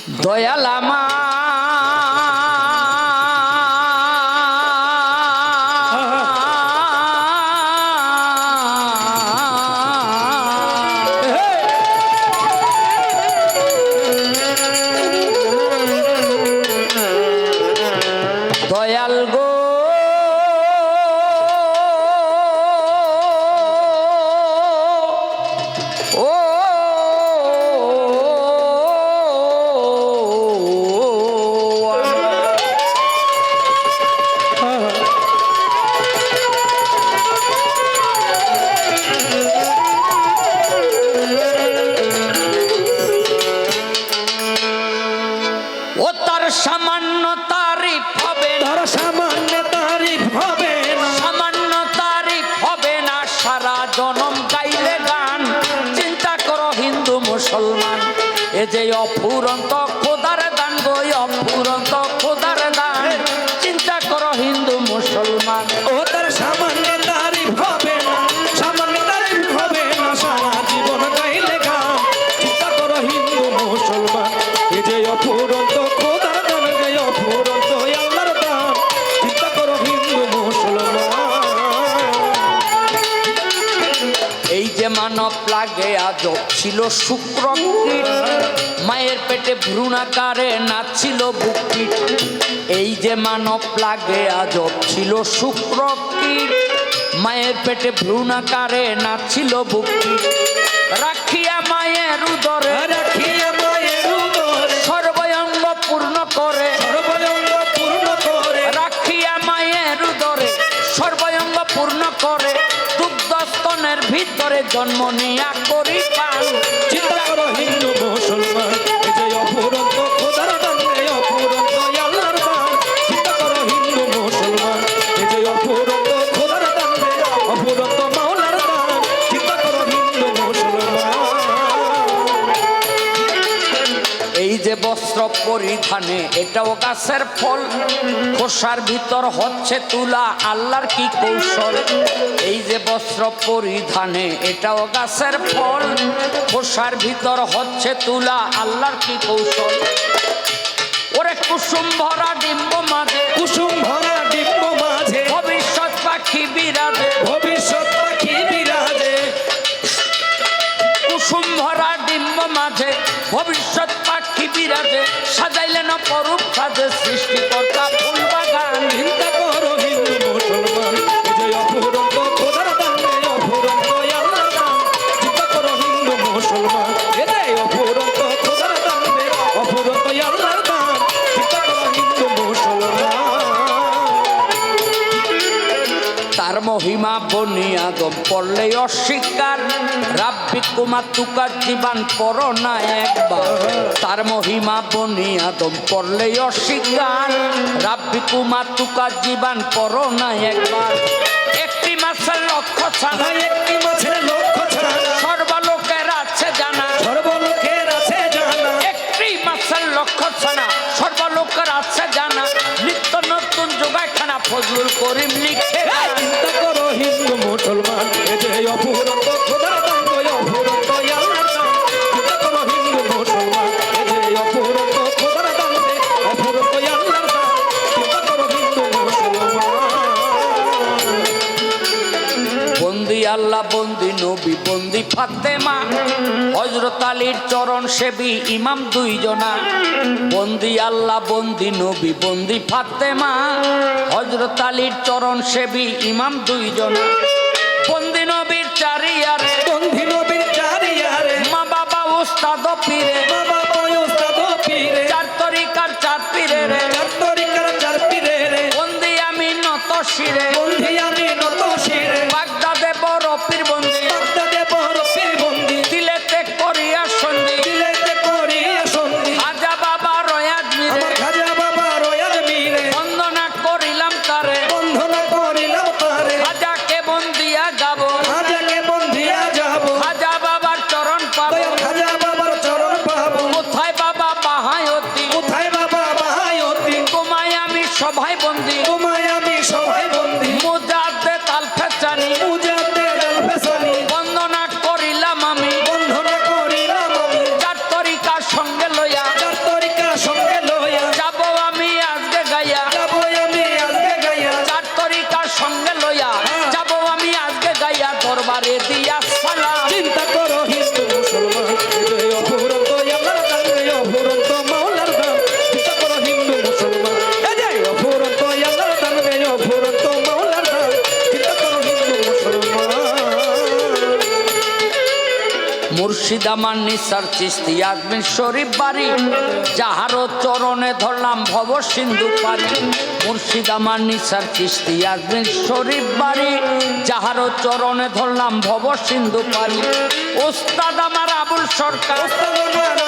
দয়াল আমার দয়াল গো ও তার সামান্য তারিফ হবে না, সামান্য তারিফ হবে না, সামান্য তারিফ হবে না সারা জনম গাইলে গান। চিন্তা করো হিন্দু মুসলমান, এ যে অফুরন্ত খোদার দান গো, অফুরন্ত খোদার দান। চিন্তা করো হিন্দু মুসলমান, ও তার সামান্য তারিফ হবে না, সামান্য তারিফ হবে না সারা জীবন গাইলে গান। চিন্তা করো হিন্দু মুসলমান, এ যে অফুরন্ত খোদার দান, যে অফুরন্ত আল্লাহর দান। চিন্তা করো হিন্দু মুসলমান। এই যে মানব লাগে আজব ছিল শুক্রকীট, মায়ের পেটে ভ্রূণাকারে নাচছিল বুককিট। এই যে মানব লাগে আজব ছিল শুক্রকীট, মায়ের পেটে ভ্রূণাকারে নাচছিল বুককিট। রাখিয়া মায়ের উদরে, রাখিয়া মায়ের উদরে, সর্বঙ্গ পূর্ণ করে, সর্বঙ্গ পূর্ণ করে, রাখিয়া মায়ের উদরে সর্বঙ্গ পূর্ণ করে, দুগ্ধস্তনের ভিতরে জন্ম নিয়া করি পান। চিন্তা করো হিন্দু মুসলমান, এ যে অফুরন্ত খোদার দান, এ অফুরন্ত আল্লাহর দান। চিন্তা করো হিন্দু মুসলমান, এ যে অফুরন্ত খোদার দান, অফুরন্ত মাওলার দান। চিন্তা করো হিন্দু মুসলমান। এই যে বস্ত্র পরিধানে এটাও গাছের ফল, খোসার ভিতর হচ্ছে তুলা আল্লাহর কি কৌশল। এই যে বস্ত্র পরিধানে এটাও গাছের ফল, খোসার ভিতর হচ্ছে তুলা আল্লাহর কি কৌশল। ওরে কুসুম ভরা ডিম্ব মাঝে, কুসুম ভরা ডিম্ব মাঝে, ভবিষ্যৎ পাখি বিরাজে, ভবিষ্যৎ পাখি বিরাজে। কুসুম ভরা ডিম্ব মাঝে ভবিষ্যৎ পাখি বিরাজে, সাজাইলেন অপরূপ সাজে সৃষ্টিকর্তা ফুল বাগান। চিন্তা করো হিন্দু মুসলমান, এ যে অফুরন্ত খোদার দান, এ অফুরন্ত আল্লাহর দান। চিন্তা করো হিন্দু মুসলমান, এ যে অফুরন্ত খোদার দান, এ অফুরন্ত আল্লাহর দান। চিন্তা করো হিন্দু মুসলমান। তার মহিমা বনি আদম পড়লে অস্বীকার, রাব্বি কুমার তুকার জীবন পর না একবার। তার মহিমা বনি আদম পড়লে অস্বীকার, রাব্বি কুমার তুকার জীবন পর না একবার। একটি মাছের লক্ষ্য ছাড়া, একটি মাছের লক্ষ্য ছাড়া, সর্বলোকের আছে জানা, সর্বলোকের আছে জানা। একটি মাছের লক্ষ্য ছাড়া সর্বলোকের আছে জানা। নিত্য নতুন যোগাইখানা ফজলুল করিম লিখে গায়। চিন্তা করো হিন্দু মুসলমান, এ যে অফুরন্ত খোদার দান, এ অফুরন্ত আল্লাহর দান। চিন্তা করো হিন্দু মুসলমান, এ যে অফুরন্ত খোদার দান, এ অফুরন্ত আল্লাহর দান। চিন্তা করো হিন্দু মুসলমান। বন্দি আল্লাহ, বন্দি নবী, বন্দি ফাতেমা, হযরত আলীর চরণ সেবী ইমাম দুইজনা। বন্দি আল্লাহ, বন্দি নবী, বন্দি ফাতেমা, হযরত আলীর চরণ সেবী ইমাম দুইজনা। বন্দি নবীর চারিয়ারে, বন্দি নবীর চারিয়ারে, মা বাবা উস্তাদ পীরে, মা বাবা উস্তাদ পীরে, চার তরিকার চার পীরে রে। চার তরিকার চার পীরে রে। বন্দি আমি নত শিরে, বন্দি আমি নত শিরে, বাগদাদে বড় পীর বন্দি, বাগদাদে বড় পীর বন্দি, দিলেতে করিয়া সন্ধি। দিলেতে করিয়া সন্ধি। খাজা বাবা রয়াজ মিরে, আমার খাজা বাবা রয়াল মিরে, বন্দনা করিলাম তারে, বন্ধনা করিলাম তারে। খাজাকে বন্দিয়া যাব, খাজাকে বন্দিয়া যাব, খাজা বাবার চরণ পাবো, খাজা বাবার চরণ পাবো। মুর্শিদ আমার নিসার চিস্তি আজমির শরীফ বাড়ি, যাহারও চরণে ধরলাম ভব সিন্ধু পারি। মুর্শিদ আমার নিসার চিস্তি আজমির শরীফ বাড়ি, যাহারও চরণে ধরলাম ভব সিন্ধু পারি। ওস্তাদ আমার আবুল সরকার,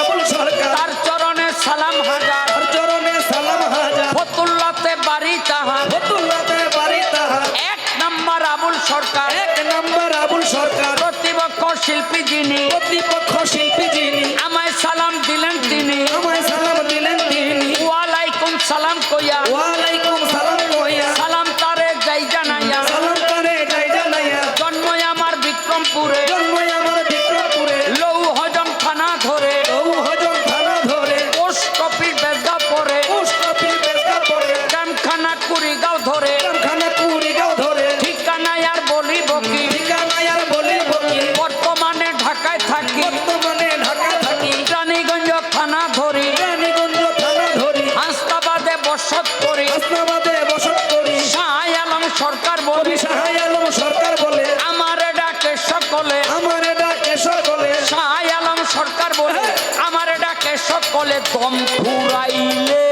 আবুল সরকার, তার চরণে সালাম হাজার। তার চরণে সালাম হাজার। ফতুল্লাতে বাড়ি তাহার, ফতুল্লাতে বাড়ি তাহার। এক নম্বর আবুল সরকার, এক নম্বর আবুল সরকার, প্রতিপক্ষ শিল্পী যিনি, প্রতিপক্ষ শিল্পী যিনি, আমায় সালাম দিলেন তিনি। আমায় সালাম দিলেন তিনি। ওয়ালাইকুম সালাম কইয়া, ওয়ালাইকুম সালাম কইয়া, সালাম তারে যাই জানাইয়া। সালাম করে যাই জানাইয়া। জন্ম আমার বিক্রমপুরে, জন্ম আমার বিক্রমপুরে, লৌ হজম থানা ধরে, লৌ হজম থানা ধরে, পোস্ট অফিস বেজা পরে, পোস্ট অফিস বেজা পরে, গ্রামখানা কুড়িগাঁও ধরে, গ্রামখানা কুড়িগাঁও ধরে, ঠিকানায় আর বলিব কি, ঠিকানায় আর বলিব কি, বর্তমানে ঢাকায় থাকি, বর্তমানে ঢাকা থাকি, রানীগঞ্জ থানা ধরি, রানীগঞ্জ থানা ধরি, হাসনাবাদে বসত করি, হাসনাবাদে বসত করি। শাহ আলম সরকার বলি, শাহ আলম সরকার বলে, আমারে ডাকে সকলে, আমার ডাকে সকলে, শাহ আলম সরকার বলে, আমারে ডাকে সকলে। দম ফুরাইলে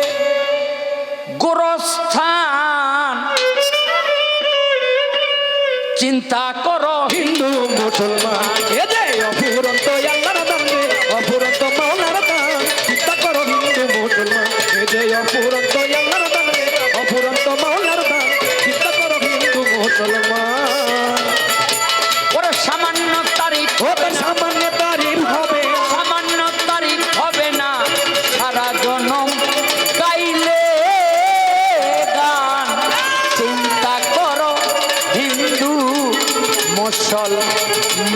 গোরস্থান চিন্তা করো হিন্দু মুসলমান, এ যে অফুরন্ত আল্লাহর দান রে, অফুরন্ত মাওলার দান। চিন্তা করো হিন্দু মুসলমান, এ যে অফুরন্ত আল্লাহর দান রে, অফুরন্ত মাওলার দান। চিন্তা করো হিন্দু মুসলমান। ওরে সামান্য তারিফ ওদের সামান্য তারিফ হবে, সামান্য তারিফ হবে না, সারা জনম গাইলে গান। চিন্তা করো হিন্দু মুসলমান।